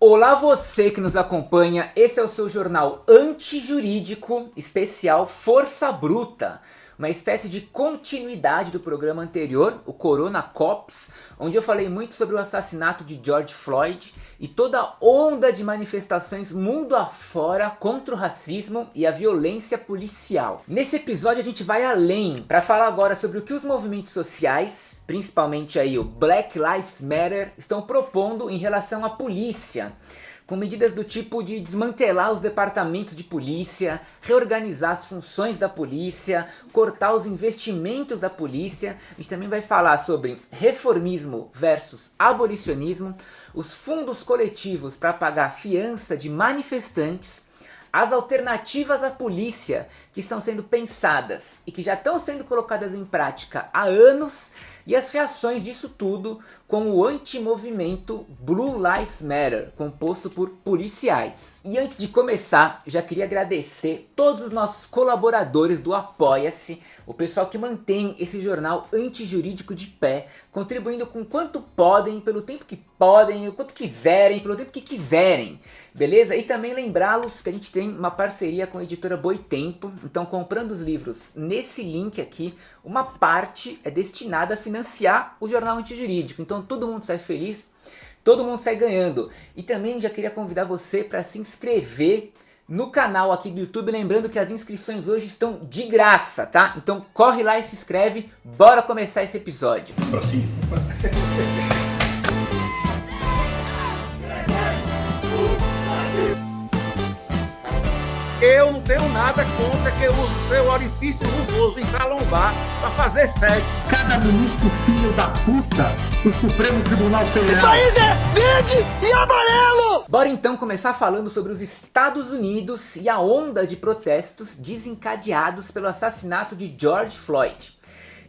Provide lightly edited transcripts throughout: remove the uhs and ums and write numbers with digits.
Olá você que nos acompanha, esse é o seu jornal antijurídico especial Força Bruta, uma espécie de continuidade do programa anterior, o Corona Cops, onde eu falei muito sobre o assassinato de George Floyd e toda a onda de manifestações mundo afora contra o racismo e a violência policial. Nesse episódio a gente vai além para falar agora sobre o que os movimentos sociais, principalmente aí o Black Lives Matter, estão propondo em relação à polícia, com medidas do tipo de desmantelar os departamentos de polícia, reorganizar as funções da polícia, cortar os investimentos da polícia. A gente também vai falar sobre reformismo versus abolicionismo, os fundos coletivos para pagar fiança de manifestantes, as alternativas à polícia que estão sendo pensadas e que já estão sendo colocadas em prática há anos, e as reações disso tudo com o antimovimento Blue Lives Matter, composto por policiais. E antes de começar, já queria agradecer todos os nossos colaboradores do Apoia-se, o pessoal que mantém esse jornal antijurídico de pé, contribuindo com quanto podem, pelo tempo que podem, o quanto quiserem, pelo tempo que quiserem, beleza? E também lembrá-los que a gente tem uma parceria com a editora Boitempo, então comprando os livros nesse link aqui, uma parte é destinada a financiar o jornal antijurídico, então todo mundo sai feliz, todo mundo sai ganhando. E também já queria convidar você para se inscrever no canal aqui do YouTube, lembrando que as inscrições hoje estão de graça, tá? Então corre lá e se inscreve, bora começar esse episódio. Pra cima. Eu não tenho nada contra que use seu orifício rugoso entrar lombar para fazer sexo. Cada ministro filho da puta do Supremo Tribunal Federal. Esse país é verde e amarelo! Bora então começar falando sobre os Estados Unidos e a onda de protestos desencadeados pelo assassinato de George Floyd.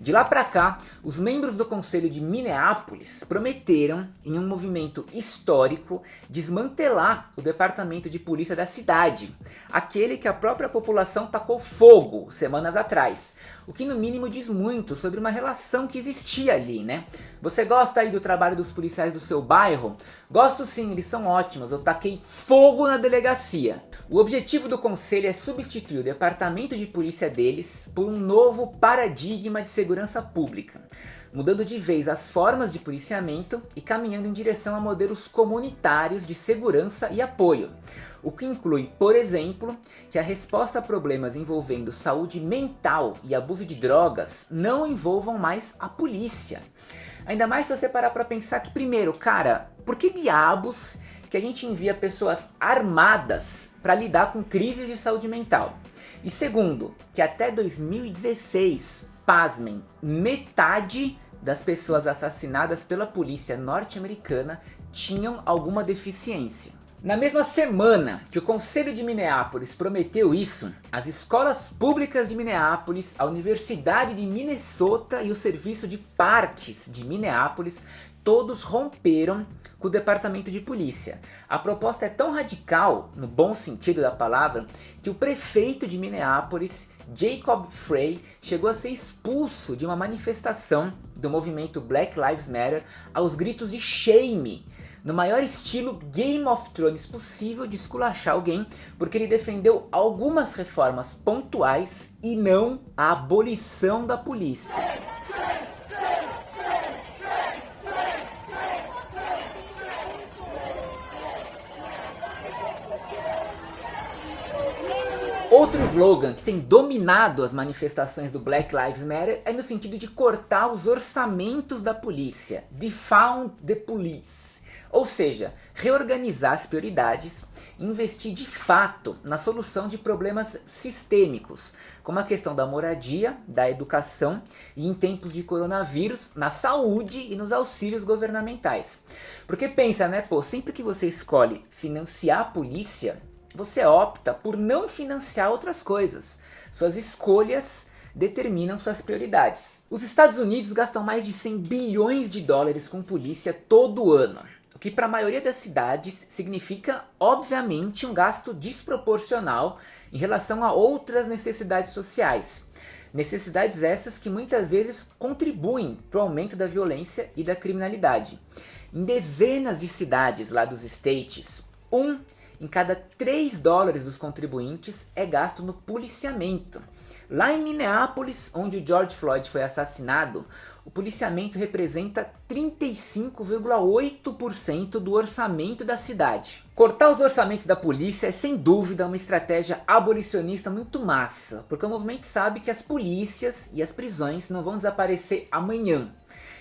De lá pra cá, os membros do Conselho de Minneapolis prometeram, em um movimento histórico, desmantelar o departamento de polícia da cidade, aquele que a própria população tacou fogo semanas atrás, o que no mínimo diz muito sobre uma relação que existia ali, né? Você gosta aí do trabalho dos policiais do seu bairro? Gosto sim, eles são ótimos, eu taquei fogo na delegacia. O objetivo do conselho é substituir o departamento de polícia deles por um novo paradigma de segurança pública, mudando de vez as formas de policiamento e caminhando em direção a modelos comunitários de segurança e apoio. O que inclui, por exemplo, que a resposta a problemas envolvendo saúde mental e abuso de drogas não envolvam mais a polícia. Ainda mais se você parar para pensar que, primeiro, cara, por que diabos que a gente envia pessoas armadas para lidar com crises de saúde mental? E segundo, que até 2016, pasmem, metade das pessoas assassinadas pela polícia norte-americana tinham alguma deficiência. Na mesma semana que o Conselho de Minneapolis prometeu isso, as escolas públicas de Minneapolis, a Universidade de Minnesota e o Serviço de Parques de Minneapolis, todos romperam com o departamento de polícia. A proposta é tão radical, no bom sentido da palavra, que o prefeito de Minneapolis, Jacob Frey, chegou a ser expulso de uma manifestação do movimento Black Lives Matter aos gritos de shame, no maior estilo Game of Thrones possível de esculachar alguém, porque ele defendeu algumas reformas pontuais e não a abolição da polícia. Outro slogan que tem dominado as manifestações do Black Lives Matter é no sentido de cortar os orçamentos da polícia, defund the police. Ou seja, reorganizar as prioridades e investir de fato na solução de problemas sistêmicos, como a questão da moradia, da educação e, em tempos de coronavírus, na saúde e nos auxílios governamentais. Porque pensa, né, sempre que você escolhe financiar a polícia, você opta por não financiar outras coisas. Suas escolhas determinam suas prioridades. Os Estados Unidos gastam mais de 100 bilhões de dólares com polícia todo ano, o que para a maioria das cidades significa, obviamente, um gasto desproporcional em relação a outras necessidades sociais. Necessidades essas que muitas vezes contribuem para o aumento da violência e da criminalidade. Em dezenas de cidades lá dos States, 1 em cada 3 dólares dos contribuintes é gasto no policiamento. Lá em Minneapolis, onde o George Floyd foi assassinado, o policiamento representa 35,8% do orçamento da cidade. Cortar os orçamentos da polícia é sem dúvida uma estratégia abolicionista muito massa, porque o movimento sabe que as polícias e as prisões não vão desaparecer amanhã.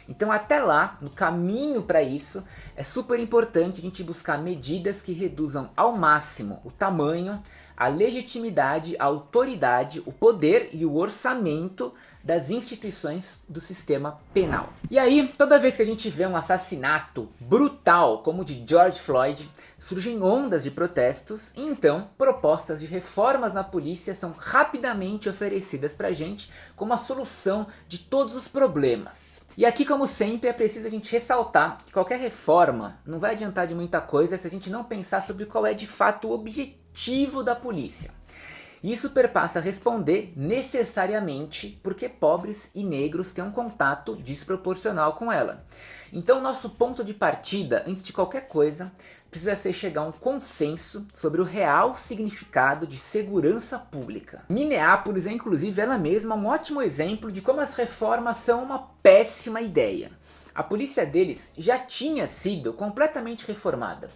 Então até lá, no caminho para isso, é super importante a gente buscar medidas que reduzam ao máximo o tamanho, a legitimidade, a autoridade, o poder e o orçamento das instituições do sistema penal. E aí, toda vez que a gente vê um assassinato brutal como o de George Floyd, surgem ondas de protestos e então propostas de reformas na polícia são rapidamente oferecidas pra gente como a solução de todos os problemas. E aqui, como sempre, é preciso a gente ressaltar que qualquer reforma não vai adiantar de muita coisa se a gente não pensar sobre qual é de fato o objetivo da polícia. Isso perpassa a responder necessariamente porque pobres e negros têm um contato desproporcional com ela. Então nosso ponto de partida, antes de qualquer coisa, precisa ser chegar a um consenso sobre o real significado de segurança pública. Minneapolis é inclusive ela mesma um ótimo exemplo de como as reformas são uma péssima ideia. A polícia deles já tinha sido completamente reformada.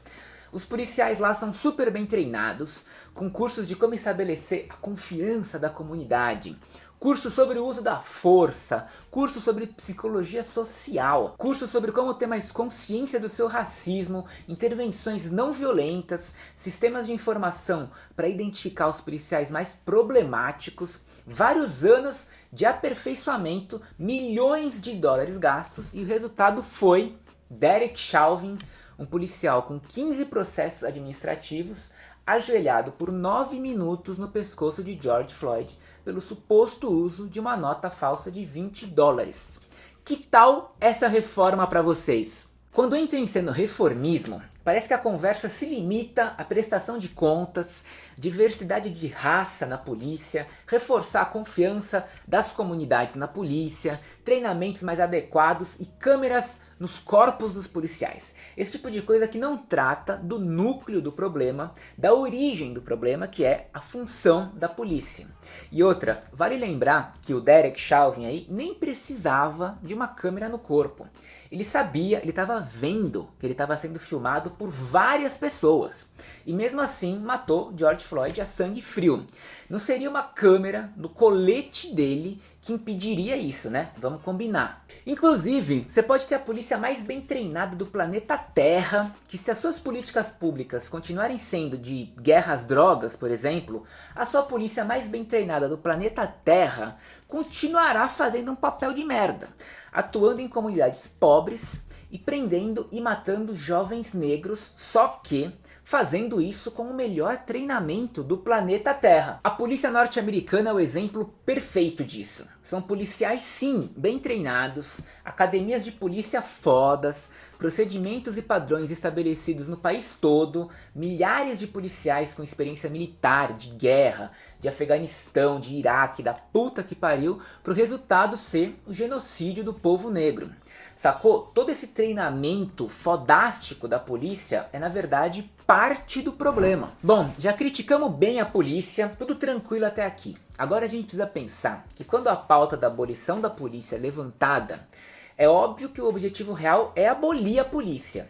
Os policiais lá são super bem treinados, com cursos de como estabelecer a confiança da comunidade, cursos sobre o uso da força, cursos sobre psicologia social, cursos sobre como ter mais consciência do seu racismo, intervenções não violentas, sistemas de informação para identificar os policiais mais problemáticos, vários anos de aperfeiçoamento, milhões de dólares gastos, e o resultado foi Derek Chauvin, um policial com 15 processos administrativos, ajoelhado por 9 minutos no pescoço de George Floyd pelo suposto uso de uma nota falsa de 20 dólares. Que tal essa reforma para vocês? Quando entra em cena reformismo, parece que a conversa se limita à prestação de contas, diversidade de raça na polícia, reforçar a confiança das comunidades na polícia, treinamentos mais adequados e câmeras nos corpos dos policiais. Esse tipo de coisa que não trata do núcleo do problema, da origem do problema, que é a função da polícia. E outra, vale lembrar que o Derek Chauvin aí nem precisava de uma câmera no corpo. Ele sabia, ele estava vendo que ele estava sendo filmado por várias pessoas. E mesmo assim matou George Floyd a sangue frio. Não seria uma câmera no colete dele que impediria isso, né? Vamos combinar. Inclusive, você pode ter a polícia mais bem treinada do planeta Terra, que se as suas políticas públicas continuarem sendo de guerra às drogas, por exemplo, a sua polícia mais bem treinada do planeta Terra continuará fazendo um papel de merda, atuando em comunidades pobres e prendendo e matando jovens negros, só que fazendo isso com o melhor treinamento do planeta Terra. A polícia norte-americana é o exemplo perfeito disso. São policiais sim, bem treinados, academias de polícia fodas, procedimentos e padrões estabelecidos no país todo, milhares de policiais com experiência militar, de guerra, de Afeganistão, de Iraque, da puta que pariu, para o resultado ser o genocídio do povo negro. Sacou? Todo esse treinamento fodástico da polícia é na verdade parte do problema. Bom, já criticamos bem a polícia, tudo tranquilo até aqui. Agora a gente precisa pensar que quando a pauta da abolição da polícia é levantada, é óbvio que o objetivo real é abolir a polícia.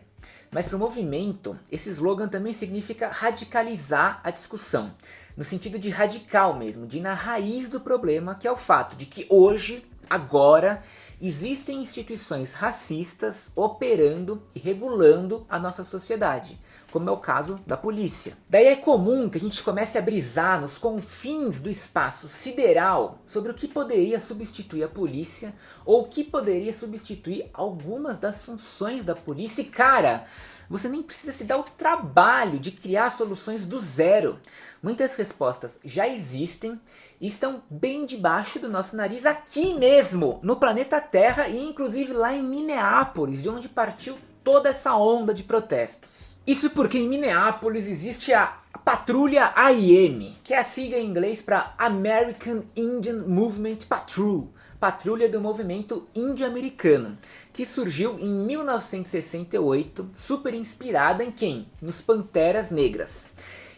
Mas para o movimento, esse slogan também significa radicalizar a discussão, no sentido de radical mesmo, de ir na raiz do problema, que é o fato de que hoje, agora, existem instituições racistas operando e regulando a nossa sociedade, como é o caso da polícia. Daí é comum que a gente comece a brisar nos confins do espaço sideral sobre o que poderia substituir a polícia ou o que poderia substituir algumas das funções da polícia. E cara, você nem precisa se dar o trabalho de criar soluções do zero. Muitas respostas já existem e estão bem debaixo do nosso nariz aqui mesmo, no planeta Terra e inclusive lá em Minneapolis, de onde partiu toda essa onda de protestos. Isso porque em Minneapolis existe a patrulha AIM, que é a sigla em inglês para American Indian Movement Patrol, patrulha do movimento índio-americano, que surgiu em 1968, super inspirada em quem? Nos Panteras Negras.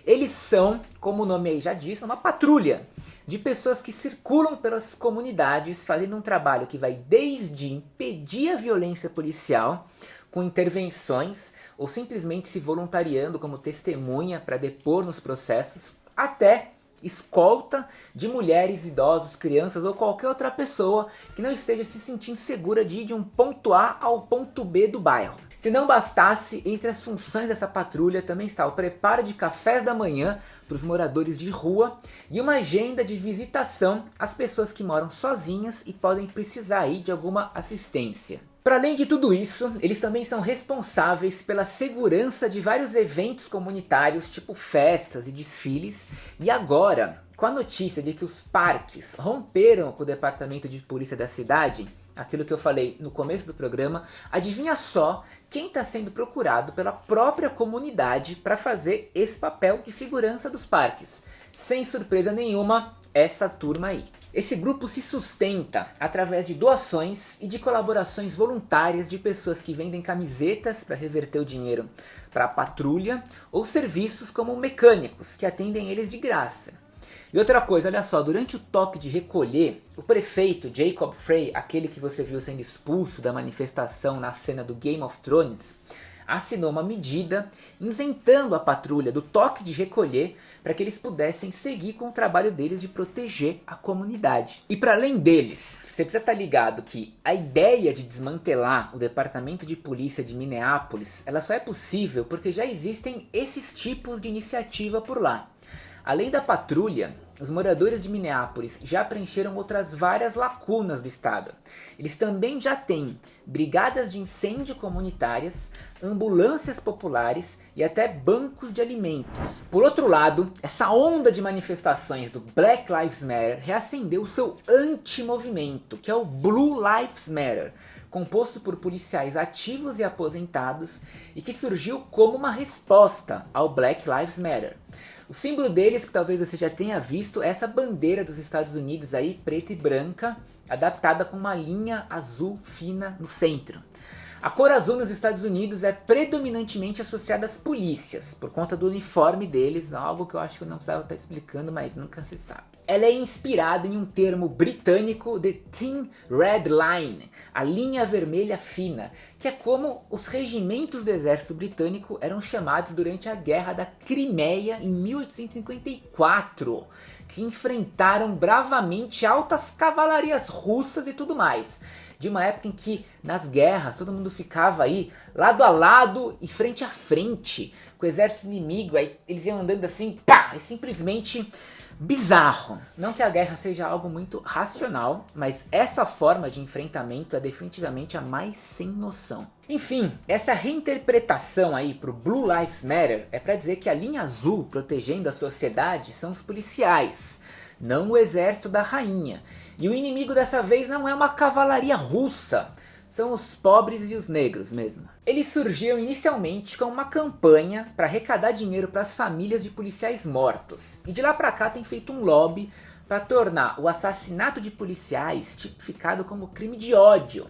Eles são, como o nome aí já diz, uma patrulha de pessoas que circulam pelas comunidades fazendo um trabalho que vai desde impedir a violência policial com intervenções ou simplesmente se voluntariando como testemunha para depor nos processos, até escolta de mulheres, idosos, crianças ou qualquer outra pessoa que não esteja se sentindo segura de ir de um ponto A ao ponto B do bairro. Se não bastasse, entre as funções dessa patrulha também está o preparo de cafés da manhã para os moradores de rua e uma agenda de visitação às pessoas que moram sozinhas e podem precisar aí de alguma assistência. Para além de tudo isso, eles também são responsáveis pela segurança de vários eventos comunitários, tipo festas e desfiles, e agora, com a notícia de que os parques romperam com o departamento de polícia da cidade, aquilo que eu falei no começo do programa, adivinha só quem está sendo procurado pela própria comunidade para fazer esse papel de segurança dos parques. Sem surpresa nenhuma, essa turma aí. Esse grupo se sustenta através de doações e de colaborações voluntárias de pessoas que vendem camisetas para reverter o dinheiro para a patrulha ou serviços como mecânicos que atendem eles de graça. E outra coisa, olha só, durante o toque de recolher, o prefeito Jacob Frey, aquele que você viu sendo expulso da manifestação na cena do Game of Thrones, assinou uma medida isentando a patrulha do toque de recolher para que eles pudessem seguir com o trabalho deles de proteger a comunidade. E para além deles, você precisa estar ligado que a ideia de desmantelar o departamento de polícia de Minneapolis, ela só é possível porque já existem esses tipos de iniciativa por lá. Além da patrulha, os moradores de Minneapolis já preencheram outras várias lacunas do estado. Eles também já têm brigadas de incêndio comunitárias, ambulâncias populares e até bancos de alimentos. Por outro lado, essa onda de manifestações do Black Lives Matter reacendeu o seu anti-movimento, que é o Blue Lives Matter, composto por policiais ativos e aposentados e que surgiu como uma resposta ao Black Lives Matter. O símbolo deles, que talvez você já tenha visto, é essa bandeira dos Estados Unidos aí, preta e branca, adaptada com uma linha azul fina no centro. A cor azul nos Estados Unidos é predominantemente associada às polícias, por conta do uniforme deles, algo que eu acho que eu não precisava estar explicando, mas nunca se sabe. Ela é inspirada em um termo britânico, The Thin Red Line, a linha vermelha fina, que é como os regimentos do exército britânico eram chamados durante a Guerra da Crimeia em 1854, que enfrentaram bravamente altas cavalarias russas e tudo mais. De uma época em que nas guerras todo mundo ficava aí lado a lado e frente a frente com o exército inimigo, aí eles iam andando assim, pá, é simplesmente bizarro. Não que a guerra seja algo muito racional, mas essa forma de enfrentamento é definitivamente a mais sem noção. Enfim, essa reinterpretação aí pro Blue Lives Matter é para dizer que a linha azul protegendo a sociedade são os policiais, não o exército da rainha. E o inimigo dessa vez não é uma cavalaria russa, são os pobres e os negros mesmo. Eles surgiram inicialmente com uma campanha para arrecadar dinheiro para as famílias de policiais mortos. E de lá para cá tem feito um lobby para tornar o assassinato de policiais tipificado como crime de ódio.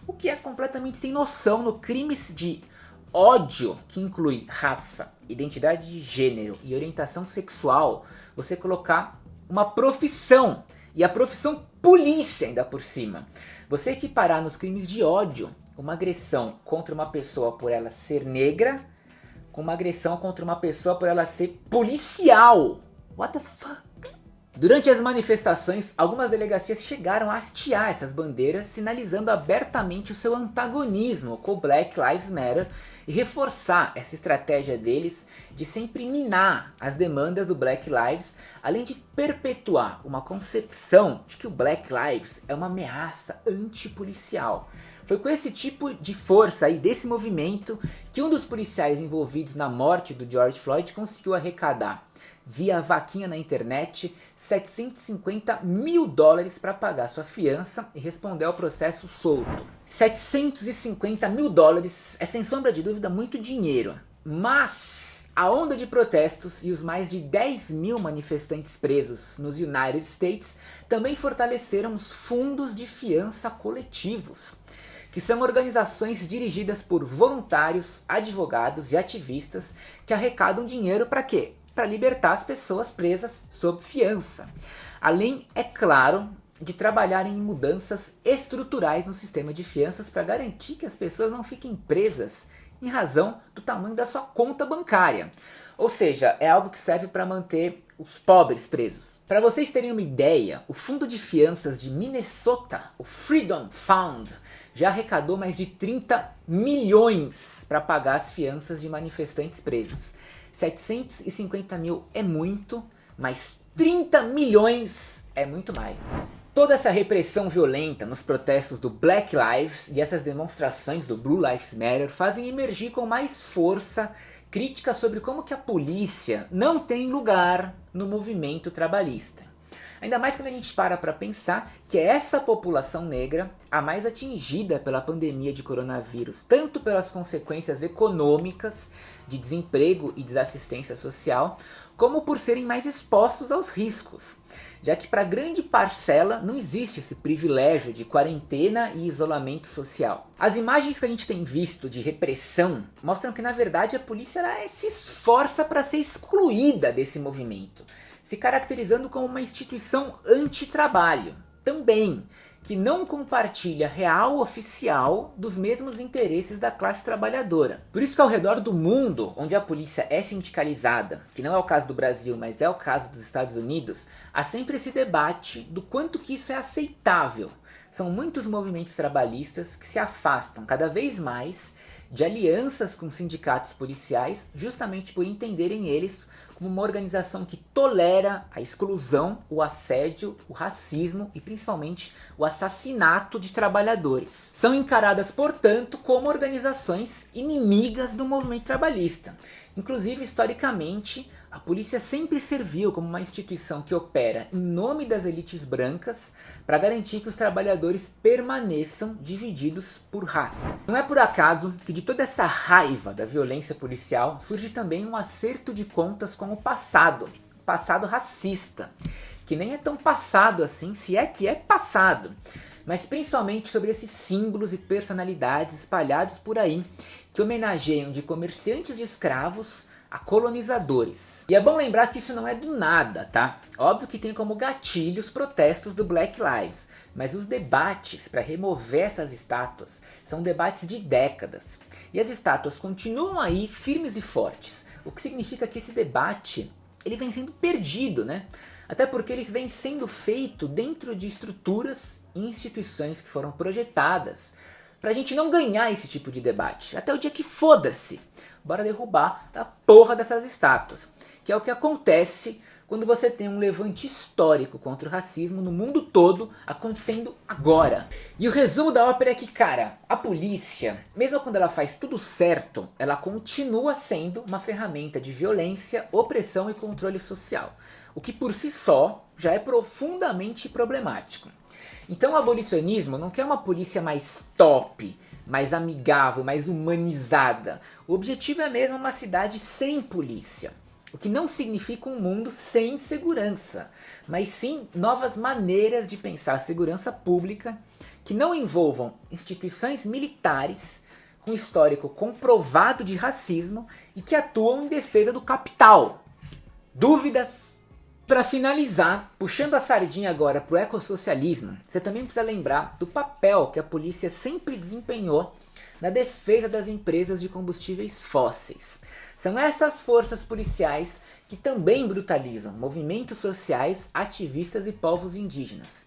O que é completamente sem noção no crimes de ódio, que inclui raça, identidade de gênero e orientação sexual, você colocar uma profissão. E a profissão polícia ainda por cima. Você equiparar nos crimes de ódio uma agressão contra uma pessoa por ela ser negra com uma agressão contra uma pessoa por ela ser policial. What the fuck? Durante as manifestações, algumas delegacias chegaram a hastear essas bandeiras, sinalizando abertamente o seu antagonismo com o Black Lives Matter e reforçar essa estratégia deles de sempre minar as demandas do Black Lives, além de perpetuar uma concepção de que o Black Lives é uma ameaça antipolicial. Foi com esse tipo de força aí desse movimento que um dos policiais envolvidos na morte do George Floyd conseguiu arrecadar, via vaquinha na internet, $750 mil para pagar sua fiança e responder ao processo solto. $750 mil é sem sombra de dúvida muito dinheiro, mas a onda de protestos e os mais de 10 mil manifestantes presos nos United States também fortaleceram os fundos de fiança coletivos, que são organizações dirigidas por voluntários, advogados e ativistas que arrecadam dinheiro para quê? Para libertar as pessoas presas sob fiança. Além, é claro, de trabalhar em mudanças estruturais no sistema de fianças para garantir que as pessoas não fiquem presas em razão do tamanho da sua conta bancária. Ou seja, é algo que serve para manter os pobres presos. Para vocês terem uma ideia, o fundo de fianças de Minnesota, o Freedom Fund, já arrecadou mais de 30 milhões para pagar as fianças de manifestantes presos. 750 mil é muito, mas 30 milhões é muito mais. Toda essa repressão violenta nos protestos do Black Lives e essas demonstrações do Blue Lives Matter fazem emergir com mais força críticas sobre como que a polícia não tem lugar no movimento trabalhista. Ainda mais quando a gente para pensar que é essa população negra a mais atingida pela pandemia de coronavírus, tanto pelas consequências econômicas de desemprego e desassistência social, como por serem mais expostos aos riscos, já que para grande parcela não existe esse privilégio de quarentena e isolamento social. As imagens que a gente tem visto de repressão mostram que na verdade a polícia se esforça para ser excluída desse movimento, se caracterizando como uma instituição antitrabalho, também, que não compartilha real oficial dos mesmos interesses da classe trabalhadora. Por isso que ao redor do mundo, onde a polícia é sindicalizada, que não é o caso do Brasil, mas é o caso dos Estados Unidos, há sempre esse debate do quanto que isso é aceitável. São muitos movimentos trabalhistas que se afastam cada vez mais de alianças com sindicatos policiais, justamente por entenderem eles como uma organização que tolera a exclusão, o assédio, o racismo e principalmente o assassinato de trabalhadores. São encaradas, portanto, como organizações inimigas do movimento trabalhista. Inclusive, historicamente, a polícia sempre serviu como uma instituição que opera em nome das elites brancas para garantir que os trabalhadores permaneçam divididos por raça. Não é por acaso que de toda essa raiva da violência policial surge também um acerto de contas com o passado racista, que nem é tão passado assim, se é que é passado, mas principalmente sobre esses símbolos e personalidades espalhados por aí que homenageiam de comerciantes de escravos a colonizadores. E é bom lembrar que isso não é do nada, tá? Óbvio que tem como gatilho os protestos do Black Lives, mas os debates para remover essas estátuas são debates de décadas. E as estátuas continuam aí firmes e fortes, o que significa que esse debate ele vem sendo perdido, né? Até porque ele vem sendo feito dentro de estruturas e instituições que foram projetadas pra gente não ganhar esse tipo de debate. Até o dia que foda-se, bora derrubar a porra dessas estátuas. Que é o que acontece quando você tem um levante histórico contra o racismo no mundo todo acontecendo agora. E o resumo da ópera é que, cara, a polícia, mesmo quando ela faz tudo certo, ela continua sendo uma ferramenta de violência, opressão e controle social. O que por si só já é profundamente problemático. Então o abolicionismo não quer uma polícia mais top, mais amigável, mais humanizada. O objetivo é mesmo uma cidade sem polícia. O que não significa um mundo sem segurança, mas sim novas maneiras de pensar a segurança pública que não envolvam instituições militares com histórico comprovado de racismo e que atuam em defesa do capital. Dúvidas? Para finalizar, puxando a sardinha agora para o ecossocialismo, você também precisa lembrar do papel que a polícia sempre desempenhou na defesa das empresas de combustíveis fósseis. São essas forças policiais que também brutalizam movimentos sociais, ativistas e povos indígenas.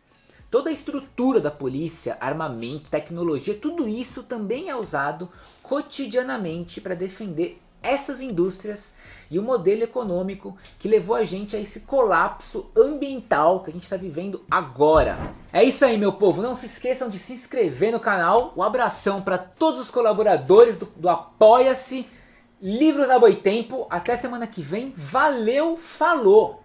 Toda a estrutura da polícia, armamento, tecnologia, tudo isso também é usado cotidianamente para defender essas indústrias e o modelo econômico que levou a gente a esse colapso ambiental que a gente está vivendo agora. É isso aí, meu povo. Não se esqueçam de se inscrever no canal. Um abração para todos os colaboradores do Apoia-se. Livros a Boitempo. Até semana que vem. Valeu, falou!